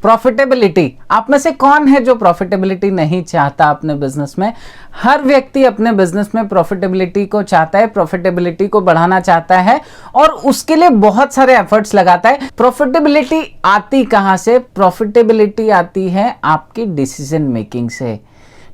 Profitability. आप में से कौन है जो प्रॉफिटेबिलिटी नहीं चाहता अपने बिजनेस में? हर व्यक्ति अपने बिजनेस में प्रॉफिटेबिलिटी को चाहता है, प्रॉफिटेबिलिटी को बढ़ाना चाहता है और उसके लिए बहुत सारे एफर्ट्स लगाता है। प्रॉफिटेबिलिटी आती कहां से? प्रॉफिटेबिलिटी आती है आपकी डिसीजन मेकिंग से।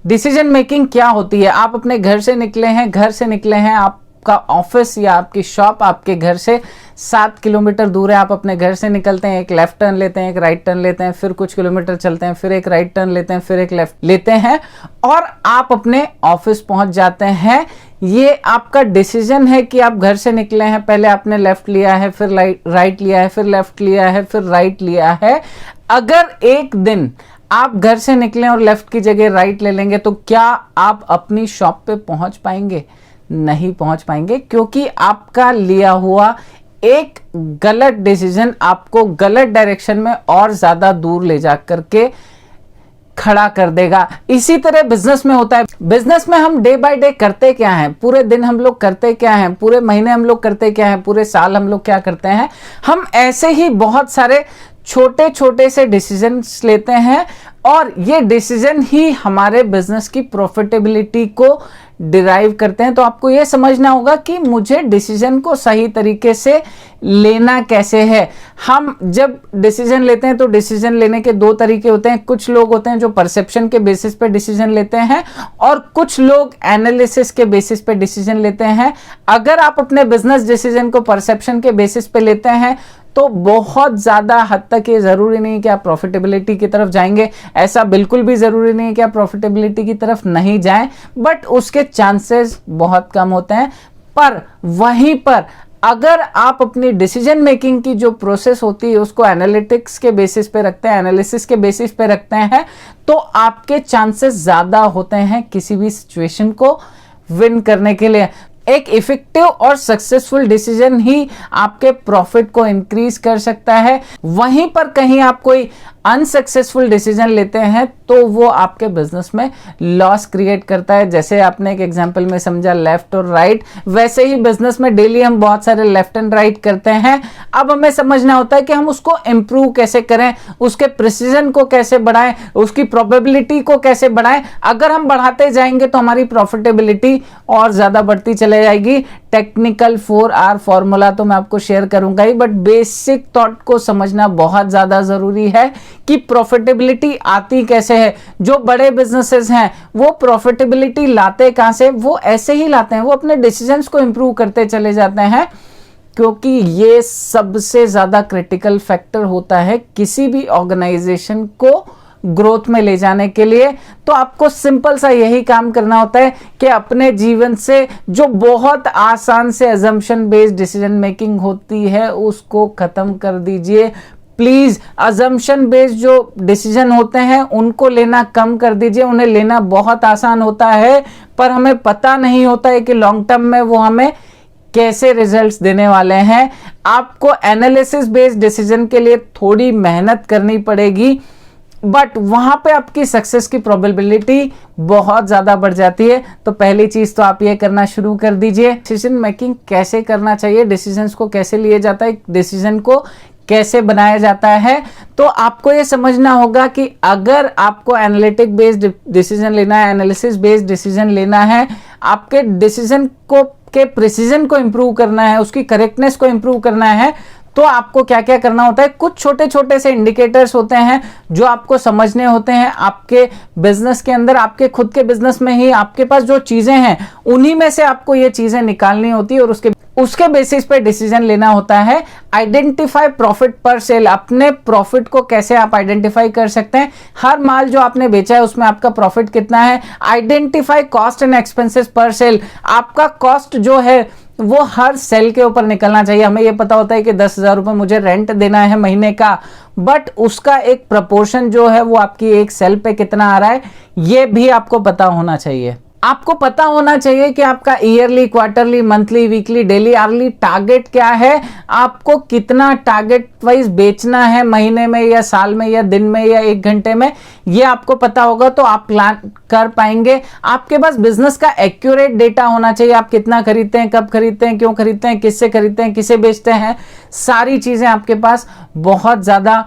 डिसीजन मेकिंग क्या होती है? आप अपने घर से निकले हैं, आपका ऑफिस या आपकी शॉप आपके घर से 7 किलोमीटर दूर है। आप अपने घर से निकलते हैं, एक लेफ्ट टर्न लेते हैं, एक राइट टर्न लेते हैं, फिर कुछ किलोमीटर चलते हैं, फिर एक राइट टर्न लेते हैं, फिर एक लेफ्ट लेते हैं और आप अपने ऑफिस पहुंच जाते हैं। ये आपका डिसीजन है कि आप घर से निकले हैं, पहले आपने लेफ्ट लिया है, फिर राइट लिया है, फिर लेफ्ट लिया है, फिर राइट लिया है। अगर एक दिन आप घर से निकले और लेफ्ट की जगह राइट ले लेंगे तो क्या आप अपनी शॉप पे पहुंच पाएंगे? नहीं पहुंच पाएंगे, क्योंकि आपका लिया हुआ एक गलत डिसीजन आपको गलत डायरेक्शन में और ज्यादा दूर ले जा करके खड़ा कर देगा। इसी तरह बिजनेस में होता है। बिजनेस में हम डे बाय डे करते क्या हैं? पूरे दिन हम लोग करते क्या हैं? पूरे महीने हम लोग करते क्या हैं? पूरे साल हम लोग क्या करते हैं? हम ऐसे ही बहुत सारे छोटे छोटे से डिसीजंस लेते हैं और ये डिसीजन ही हमारे बिजनेस की प्रॉफिटेबिलिटी को डिराइव करते हैं। तो आपको ये समझना होगा कि मुझे डिसीजन को सही तरीके से लेना कैसे है। हम जब डिसीजन लेते हैं तो डिसीजन लेने के दो तरीके होते हैं। कुछ लोग होते हैं जो परसेप्शन के बेसिस पे डिसीजन लेते हैं और कुछ लोग एनालिसिस के बेसिस पे डिसीजन लेते हैं। अगर आप अपने बिजनेस डिसीजन को परसेप्शन के बेसिस पे लेते हैं तो बहुत ज्यादा हद तक ये जरूरी नहीं कि आप प्रॉफिटेबिलिटी की तरफ जाएंगे, ऐसा बिल्कुल भी जरूरी नहीं कि आप प्रॉफिटेबिलिटी की तरफ नहीं जाएं, बट उसके चांसेस बहुत कम होते हैं। पर वहीं पर अगर आप अपनी डिसीजन मेकिंग की जो प्रोसेस होती है उसको एनालिटिक्स के बेसिस पे रखते हैं, एनालिसिस के बेसिस पे रखते हैं, तो आपके चांसेस ज्यादा होते हैं किसी भी सिचुएशन को विन करने के लिए। एक इफेक्टिव और सक्सेसफुल डिसीजन ही आपके प्रॉफिट को इंक्रीज कर सकता है। वहीं पर कहीं आप कोई अनसक्सेसफुल डिसीजन लेते हैं तो वो आपके बिजनेस में लॉस क्रिएट करता है। जैसे आपने एक एग्जांपल में समझा लेफ्ट और राइट, वैसे ही बिजनेस में डेली हम बहुत सारे लेफ्ट एंड राइट करते हैं। अब हमें समझना होता है कि हम उसको इंप्रूव कैसे करें, उसके प्रिसीजन को कैसे बढ़ाएं, उसकी प्रोबेबिलिटी को कैसे बढ़ाएं। अगर हम बढ़ाते जाएंगे तो हमारी प्रॉफिटेबिलिटी और ज्यादा बढ़ती चले जाएगी। टेक्निकल 4R फॉर्मूला तो मैं आपको शेयर करूंगा ही, बट बेसिक थॉट को समझना बहुत ज्यादा जरूरी है कि प्रॉफिटेबिलिटी आती कैसे है। जो बड़े बिजनेसेस हैं वो प्रॉफिटेबिलिटी लाते कहां से? वो ऐसे ही लाते हैं, वो अपने डिसीजंस को इंप्रूव करते चले जाते हैं, क्योंकि ये सबसे ज्यादा क्रिटिकल फैक्टर होता है किसी भी ऑर्गेनाइजेशन को ग्रोथ में ले जाने के लिए। तो आपको सिंपल सा यही काम करना होता है कि अपने जीवन से जो बहुत आसान से अजम्पशन बेस्ड डिसीजन मेकिंग होती है उसको खत्म कर दीजिए। प्लीज अजम्पशन बेस्ड जो डिसीजन होते हैं उनको लेना कम कर दीजिए। उन्हें लेना बहुत आसान होता है पर हमें पता नहीं होता है कि लॉन्ग टर्म में वो हमें कैसे रिजल्ट्स देने वाले हैं। आपको एनालिसिस बेस्ड डिसीजन के लिए थोड़ी मेहनत करनी पड़ेगी, बट वहां पे आपकी सक्सेस की प्रोबेबिलिटी बहुत ज्यादा बढ़ जाती है। तो पहली चीज तो आप ये करना शुरू कर दीजिए। डिसीजन मेकिंग कैसे करना चाहिए, डिसीजंस को कैसे लिए जाता है, डिसीजन को कैसे बनाया जाता है, तो आपको ये समझना होगा कि अगर आपको एनालिटिक बेस्ड डिसीजन लेना है, एनालिसिस बेस्ड डिसीजन लेना है, आपके डिसीजन को के प्रिसीजन को इंप्रूव करना है, उसकी करेक्टनेस को इंप्रूव करना है, तो आपको क्या क्या करना होता है। कुछ छोटे छोटे से इंडिकेटर्स होते हैं जो आपको समझने होते हैं आपके बिजनेस के अंदर। आपके खुद के बिजनेस में ही आपके पास जो चीजें हैं उन्हीं में से आपको ये चीजें निकालनी होती है और उसके बेसिस पे डिसीजन लेना होता है। आइडेंटिफाई प्रॉफिट पर सेल। अपने प्रॉफिट को कैसे आप आइडेंटिफाई कर सकते हैं? हर माल जो आपने बेचा है उसमें आपका प्रॉफिट कितना है। आइडेंटिफाई कॉस्ट एंड एक्सपेंसेस पर सेल। आपका कॉस्ट जो है वो हर सेल के ऊपर निकलना चाहिए। हमें ये पता होता है कि 10,000 रुपए मुझे रेंट देना है महीने का, बट उसका एक प्रपोर्शन जो है वो आपकी एक सेल पे कितना आ रहा है ये भी आपको पता होना चाहिए। आपको पता होना चाहिए कि आपका yearly, quarterly, monthly, weekly, daily, hourly target क्या है। आपको कितना टारगेट वाइज बेचना है महीने में या साल में या दिन में या 1 घंटे में, ये आपको पता होगा तो आप प्लान कर पाएंगे। आपके पास बिजनेस का एक्यूरेट डेटा होना चाहिए। आप कितना खरीदते हैं, कब खरीदते हैं, क्यों खरीदते हैं, किससे खरीदते हैं, किसे बेचते हैं, सारी चीजें आपके पास बहुत ज्यादा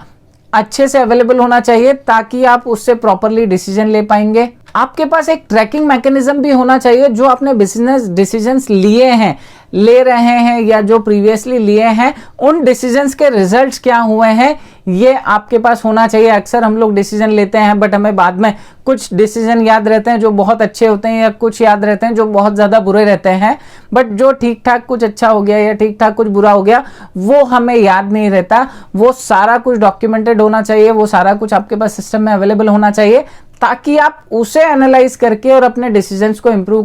अच्छे से अवेलेबल होना चाहिए ताकि आप उससे प्रॉपरली डिसीजन ले पाएंगे। आपके पास एक ट्रैकिंग मैकेनिज्म भी होना चाहिए, जो आपने बिजनेस डिसीजंस लिए हैं, ले रहे हैं या जो प्रीवियसली लिए हैं, उन डिसीजंस के रिजल्ट्स क्या हुए हैं ये आपके पास होना चाहिए। अक्सर हम लोग डिसीजन लेते हैं बट हमें बाद में कुछ डिसीजन याद रहते हैं जो बहुत अच्छे होते हैं, या कुछ याद रहते हैं जो बहुत ज़्यादा बुरे रहते हैं, बट जो ठीक ठाक कुछ अच्छा हो गया या ठीक ठाक कुछ बुरा हो गया वो हमें याद नहीं रहता। वो सारा कुछ डॉक्यूमेंटेड होना चाहिए, वो सारा कुछ आपके पास सिस्टम में अवेलेबल होना चाहिए ताकि आप उसे एनालाइज करके और अपने डिसीजंस को इंप्रूव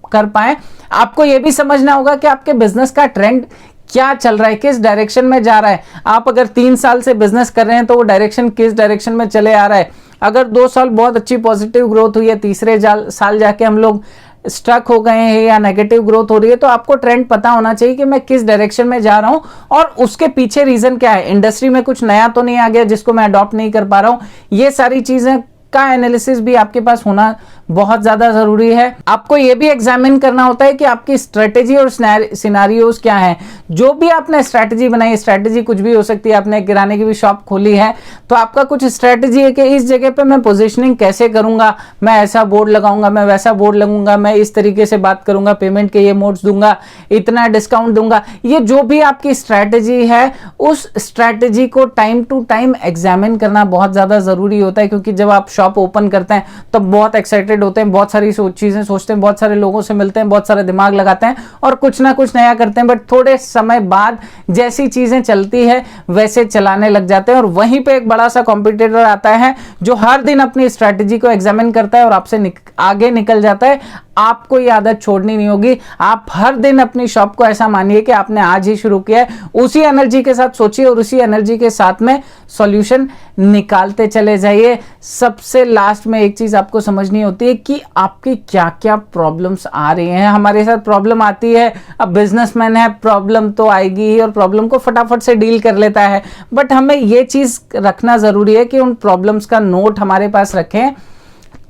कर पाएं। आपको यह भी समझना होगा कि आपके बिजनेस का ट्रेंड क्या चल रहा है, किस डायरेक्शन में जा रहा है। आप अगर 3 साल से बिजनेस कर रहे हैं तो वो डायरेक्शन किस डायरेक्शन में चले आ रहा है। अगर 2 साल बहुत अच्छी पॉजिटिव ग्रोथ हुई है, तीसरे साल जाके हम लोग स्ट्रक हो गए हैं या नेगेटिव ग्रोथ हो रही है, तो आपको ट्रेंड पता होना चाहिए कि मैं किस डायरेक्शन में जा रहा हूं और उसके पीछे रीजन क्या है। इंडस्ट्री में कुछ नया तो नहीं आ गया जिसको मैं अडॉप्ट नहीं कर पा रहा हूं। ये सारी चीजें का एनालिसिस भी आपके पास होना बहुत ज्यादा जरूरी है। आपको यह भी एग्जामिन करना होता है कि आपकी स्ट्रेटेजी और सिनारियोज क्या है। जो भी आपने स्ट्रेटेजी बनाई, स्ट्रेटेजी कुछ भी हो सकती है, आपने किराने की भी शॉप खोली है तो आपका कुछ स्ट्रेटेजी है कि इस जगह पे मैं पोजीशनिंग कैसे करूंगा, मैं ऐसा बोर्ड लगाऊंगा, मैं वैसा बोर्ड लगाऊंगा, मैं इस तरीके से बात करूंगा, पेमेंट के ये मोड्स दूंगा, इतना डिस्काउंट दूंगा। ये जो भी आपकी स्ट्रेटेजी है उस स्ट्रेटेजी को टाइम टू टाइम एग्जामिन करना बहुत ज्यादा जरूरी होता है, क्योंकि जब आप शॉप ओपन करते हैं तो बहुत एक्साइटेड होते हैं, बहुत सारी चीजें सोचते हैं, बहुत सारे लोगों से मिलते हैं, बहुत सारे दिमाग लगाते हैं और कुछ ना कुछ नया करते हैं, बट थोड़े समय बाद जैसी चीजें चलती है वैसे चलाने लग जाते हैं। और वहीं पे एक बड़ा सा कॉम्पिटिटर आता है जो हर दिन अपनी स्ट्रैटेजी को एग्जामिन करता है और आपसे आगे निकल जाता है। आपको ये आदत छोड़नी नहीं होगी। आप हर दिन अपनी शॉप को ऐसा मानिए कि आपने आज ही शुरू किया है, उसी एनर्जी के साथ सोचिए और उसी एनर्जी के साथ में सॉल्यूशन निकालते चले जाइए। सबसे लास्ट में एक चीज आपको समझनी होती है कि आपकी क्या क्या प्रॉब्लम्स आ रही हैं। हमारे साथ प्रॉब्लम आती है, अब बिजनेसमैन है, प्रॉब्लम तो आएगी ही और प्रॉब्लम को फटाफट से डील कर लेता है, बट हमें ये चीज रखना जरूरी है कि उन प्रॉब्लम्स का नोट हमारे पास रखें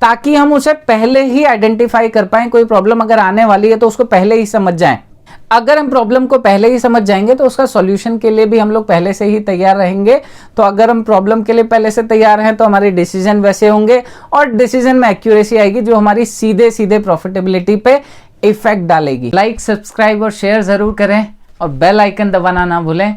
ताकि हम उसे पहले ही आइडेंटिफाई कर पाएं। कोई प्रॉब्लम अगर आने वाली है तो उसको पहले ही समझ जाएं। अगर हम प्रॉब्लम को पहले ही समझ जाएंगे तो उसका सॉल्यूशन के लिए भी हम लोग पहले से ही तैयार रहेंगे। तो अगर हम प्रॉब्लम के लिए पहले से तैयार हैं तो हमारे डिसीजन वैसे होंगे और डिसीजन में एक्यूरेसी आएगी जो हमारी सीधे सीधे प्रॉफिटेबिलिटी पे इफेक्ट डालेगी। लाइक, सब्सक्राइब और शेयर जरूर करें और बेल आइकन दबाना ना भूलें।